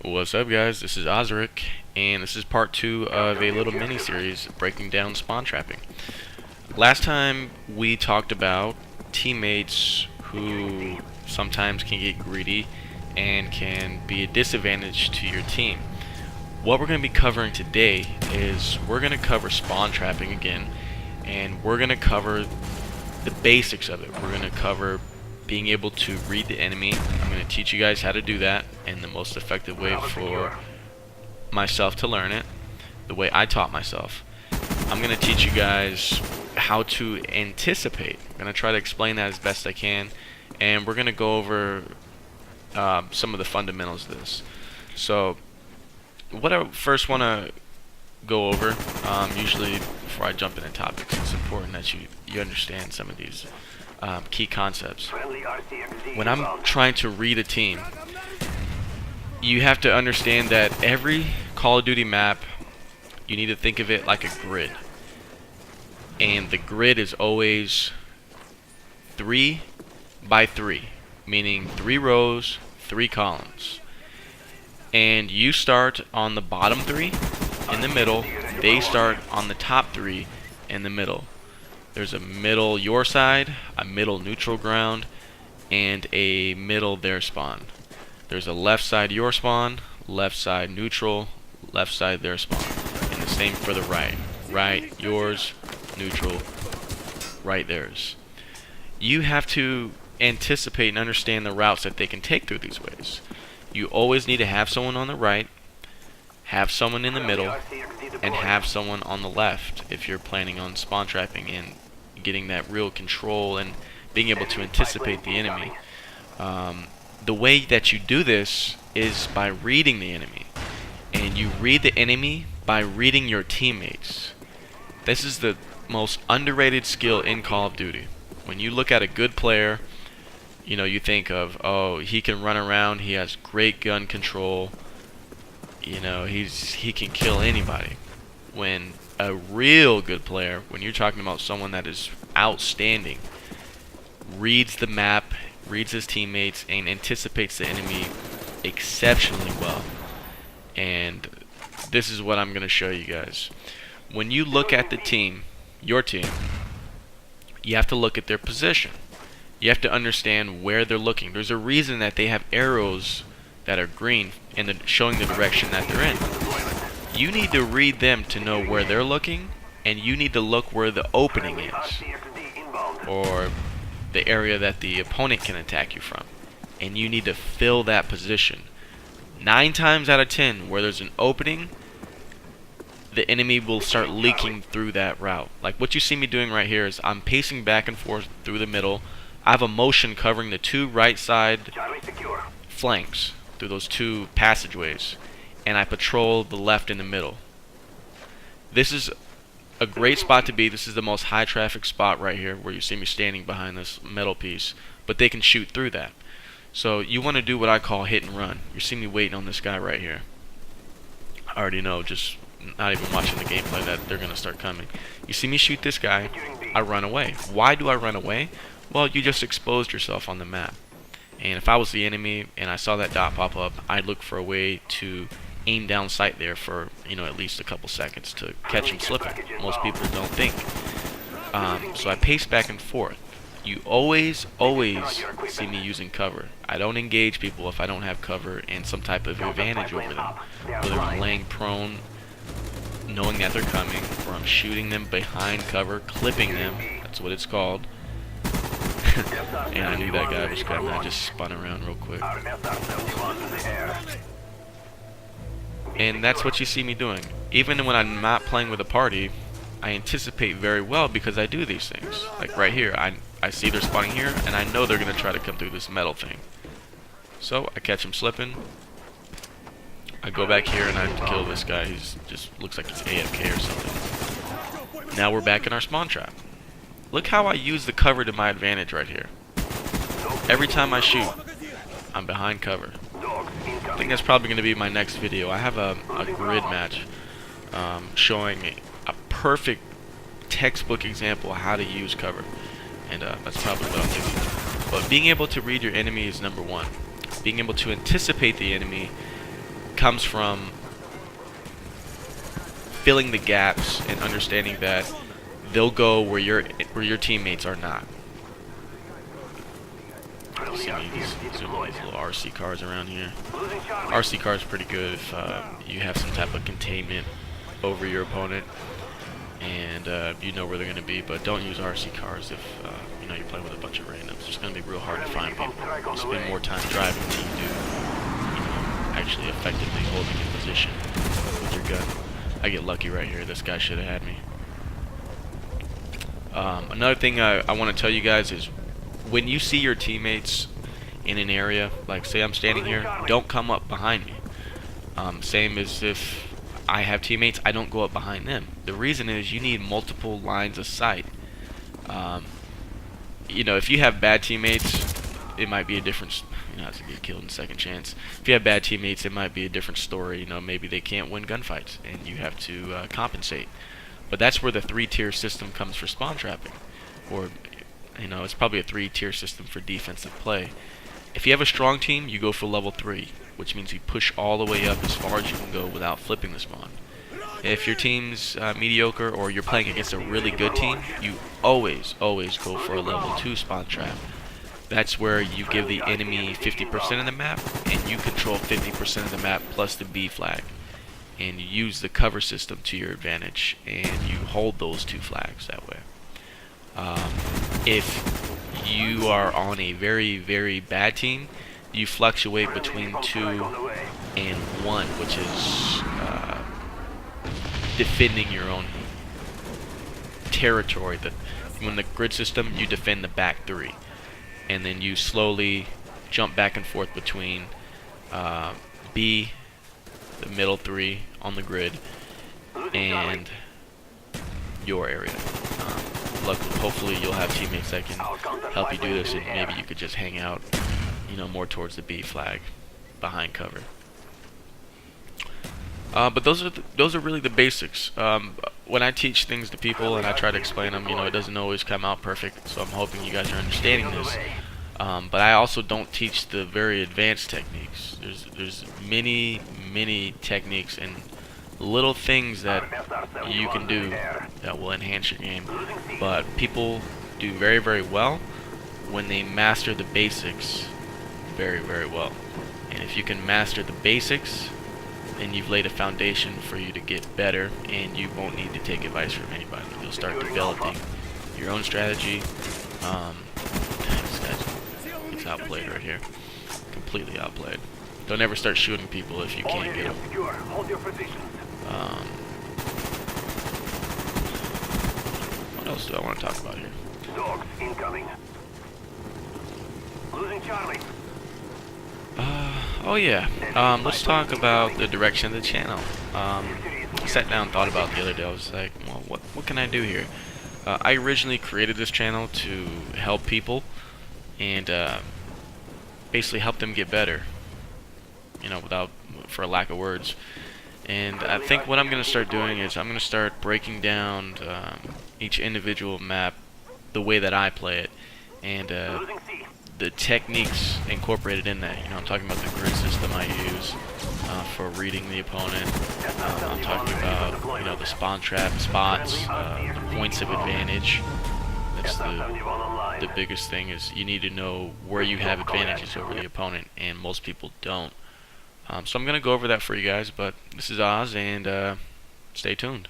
What's up, guys? This is Ozric, and this is part 2 of a little mini-series breaking down spawn trapping. Last time we talked about teammates who sometimes can get greedy and can be a disadvantage to your team. What we're going to be covering today is we're going to cover spawn trapping again, and we're going to cover the basics of it. We're going to cover being able to read the enemy. I'm going to teach you guys how to do that and the most effective way for myself to learn it, the way I taught myself. I'm going to teach you guys how to anticipate. I'm going to try to explain that as best I can, and we're going to go over some of the fundamentals of this. So what I first want to go over, usually before I jump into topics, it's important that you understand some of these key concepts. When I'm trying to read a team, you have to understand that every Call of Duty map, you need to think of it like a grid. And the grid is always 3 by 3, meaning 3 rows, 3 columns. And you start on the bottom 3 in the middle, they start on the top 3 in the middle. There's a middle your side, a middle neutral ground, and a middle their spawn. There's a left side your spawn, left side neutral, left side their spawn. And the same for the right. Right yours, neutral, right theirs. You have to anticipate and understand the routes that they can take through these ways. You always need to have someone on the right, have someone in the middle, and have someone on the left if you're planning on spawn trapping and getting that real control and being able to anticipate the enemy. The way that you do this is by reading the enemy, and you read the enemy by reading your teammates. This is the most underrated skill in Call of Duty. When you look at a good player, you know, you think of, oh, he can run around, he has great gun control, you know, he can kill anybody. When a real good player, when you're talking about someone that is outstanding, reads the map, reads his teammates, and anticipates the enemy exceptionally well. And this is what I'm going to show you guys. When you look at the team, your team, you have to look at their position. You have to understand where they're looking. There's a reason that they have arrows that are green and showing the direction that they're in. You need to read them to know where they're looking, and you need to look where the opening is, or the area that the opponent can attack you from, and you need to fill that position. 9 times out of 10, where there's an opening, the enemy will start leaking through that route. Like what you see me doing right here is I'm pacing back and forth through the middle. I have a motion covering the 2 right side flanks through those 2 passageways, and I patrol the left in the middle. This is a great spot to be. This is the most high traffic spot right here where you see me standing behind this metal piece, but they can shoot through that. So you want to do what I call hit and run. You see me waiting on this guy right here. I already know, just not even watching the gameplay, that they're going to start coming. You see me shoot this guy, I run away. Why do I run away? Well, you just exposed yourself on the map. And if I was the enemy and I saw that dot pop up, I'd look for a way to aim down sight there for, you know, at least a couple seconds to catch him slipping. Most people don't think. So I pace back and forth. You always see me using cover. I don't engage people if I don't have cover and some type of advantage over them. Whether I'm laying prone, knowing that they're coming, or I'm shooting them behind cover, clipping them. That's what it's called. And I knew that guy was coming. I just spun around real quick. And that's what you see me doing. Even when I'm not playing with a party, I anticipate very well because I do these things. Like right here, I see they're spawning here, and I know they're going to try to come through this metal thing. So I catch him slipping. I go back here and I kill this guy. He's just looks like he's AFK or something. Now we're back in our spawn trap. Look how I use the cover to my advantage right here. Every time I shoot, I'm behind cover. I think that's probably going to be my next video. I have a grid match showing a perfect textbook example of how to use cover. And that's probably what I'll do. But being able to read your enemy is number one. Being able to anticipate the enemy comes from filling the gaps and understanding that they'll go where your teammates are not. See these little RC cars around here. RC cars pretty good if you have some type of containment over your opponent and you know where they're going to be. But don't use RC cars if you know you're playing with a bunch of randoms. It's just going to be real hard to find people. You spend more time driving than you do, actually effectively holding in position with your gun. I get lucky right here. This guy should have had me. Another thing I want to tell you guys is when you see your teammates in an area, like say I'm standing here, don't come up behind me. Same as if I have teammates, I don't go up behind them. The reason is you need multiple lines of sight. You know, if you have bad teammates, it might be a different, you know, to get killed in second chance. If you have bad teammates, it might be a different story. You know, maybe they can't win gunfights and you have to compensate. But that's where the 3-tier system comes for spawn trapping. Or, you know, it's probably a 3-tier system for defensive play. If you have a strong team, you go for level 3, which means you push all the way up as far as you can go without flipping the spawn. If your team's mediocre or you're playing against a really good team, you always go for a level 2 spawn trap. That's where you give the enemy 50% of the map, and you control 50% of the map plus the B flag. And you use the cover system to your advantage, and you hold those 2 flags that way. If you are on a very bad team, you fluctuate between 2 and 1, which is defending your own territory. When the grid system, you defend the back 3, and then you slowly jump back and forth between B, the middle 3 on the grid, and your area. Hopefully you'll have teammates that can help you do this, and maybe you could just hang out, you know, more towards the B flag, behind cover. But those are really the basics. When I teach things to people and I try to explain them, you know, it doesn't always come out perfect. So I'm hoping you guys are understanding this. But I also don't teach the very advanced techniques. There's many techniques and little things that you can do that will enhance your game. But people do very well when they master the basics very well. And if you can master the basics, then you've laid a foundation for you to get better, and you won't need to take advice from anybody. You'll start developing your own strategy. This guy's outplayed right here. Completely outplayed. Don't ever start shooting people if you can't get them. What else do I want to talk about here? Dogs incoming. Losing Charlie. Oh yeah. Let's talk about the direction of the channel. I sat down and thought about it the other day. I was like, well, what can I do here? I originally created this channel to help people and basically help them get better. You know, for a lack of words. And I think what I'm going to start doing is I'm going to start breaking down each individual map the way that I play it, and the techniques incorporated in that. You know, I'm talking about the grid system I use for reading the opponent. I'm talking about, you know, the spawn trap spots, the points of advantage. That's the biggest thing, is you need to know where you have advantages over the opponent, and most people don't. So I'm going to go over that for you guys, but this is Oz, and stay tuned.